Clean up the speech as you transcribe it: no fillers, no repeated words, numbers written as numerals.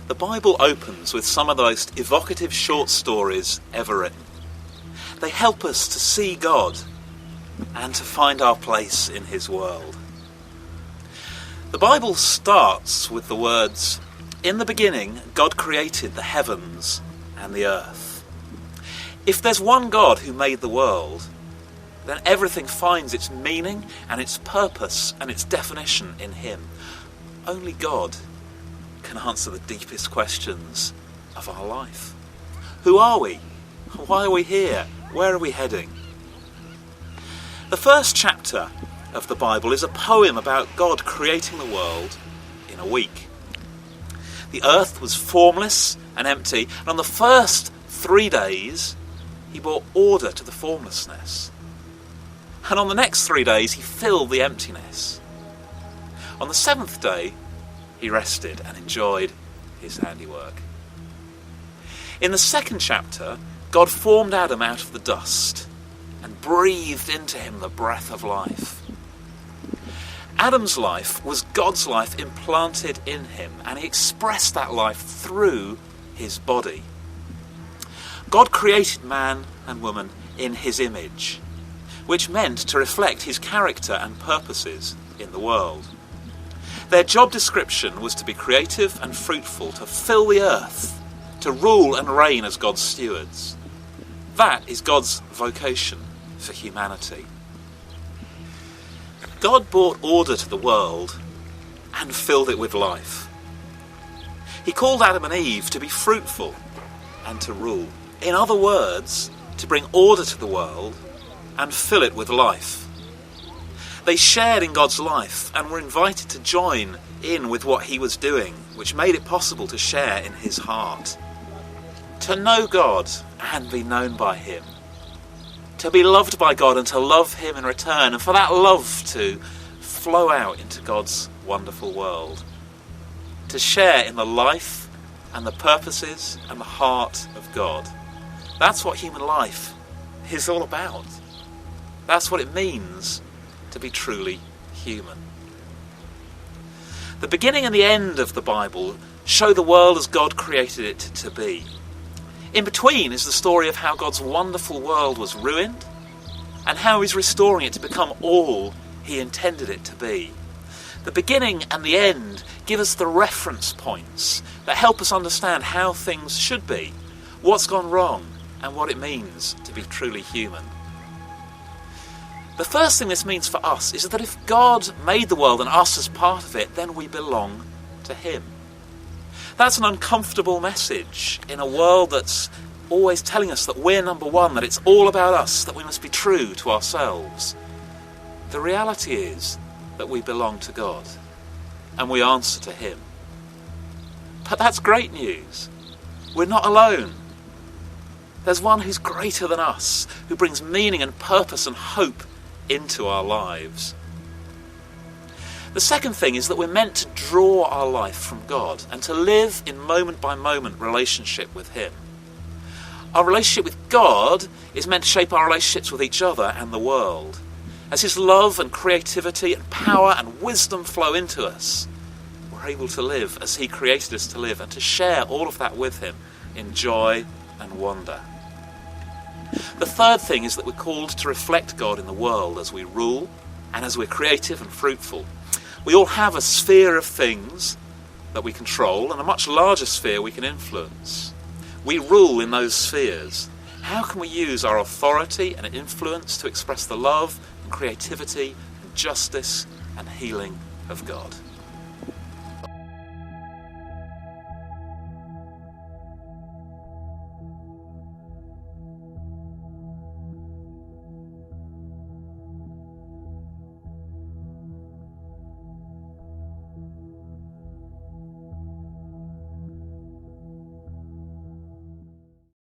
The Bible opens with some of the most evocative short stories ever written. They help us to see God and to find our place in his world. The Bible starts with the words, "In the beginning, God created the heavens and the earth." If there's one God who made the world, then everything finds its meaning and its purpose and its definition in him. Only God can answer the deepest questions of our life. Who are we? Why are we here? Where are we heading? The first chapter of the Bible is a poem about God creating the world in a week. The earth was formless and empty, and on the first 3 days, he brought order to the formlessness. And on the next 3 days, he filled the emptiness. On the seventh day, he rested and enjoyed his handiwork. In the second chapter, God formed Adam out of the dust and breathed into him the breath of life. Adam's life was God's life implanted in him, and he expressed that life through his body. God created man and woman in his image, which meant to reflect his character and purposes in the world. Their job description was to be creative and fruitful, to fill the earth, to rule and reign as God's stewards. That is God's vocation for humanity. God brought order to the world and filled it with life. He called Adam and Eve to be fruitful and to rule. In other words, to bring order to the world and fill it with life. They shared in God's life and were invited to join in with what he was doing, which made it possible to share in his heart. To know God and be known by him. To be loved by God and to love him in return, and for that love to flow out into God's wonderful world. To share in the life and the purposes and the heart of God. That's what human life is all about. That's what it means to be truly human. The beginning and the end of the Bible show the world as God created it to be. In between is the story of how God's wonderful world was ruined and how he's restoring it to become all he intended it to be. The beginning and the end give us the reference points that help us understand how things should be, what's gone wrong, and what it means to be truly human. The first thing this means for us is that if God made the world and us as part of it, then we belong to him. That's an uncomfortable message in a world that's always telling us that we're number one, that it's all about us, that we must be true to ourselves. The reality is that we belong to God and we answer to him. But that's great news. We're not alone. There's one who's greater than us, who brings meaning and purpose and hope into our lives. The second thing is that we're meant to draw our life from God and to live in moment-by-moment relationship with him. Our relationship with God is meant to shape our relationships with each other and the world. As his love and creativity and power and wisdom flow into us, we're able to live as he created us to live and to share all of that with him in joy and wonder. The third thing is that we're called to reflect God in the world as we rule and as we're creative and fruitful. We all have a sphere of things that we control and a much larger sphere we can influence. We rule in those spheres. How can we use our authority and influence to express the love and creativity and justice and healing of God?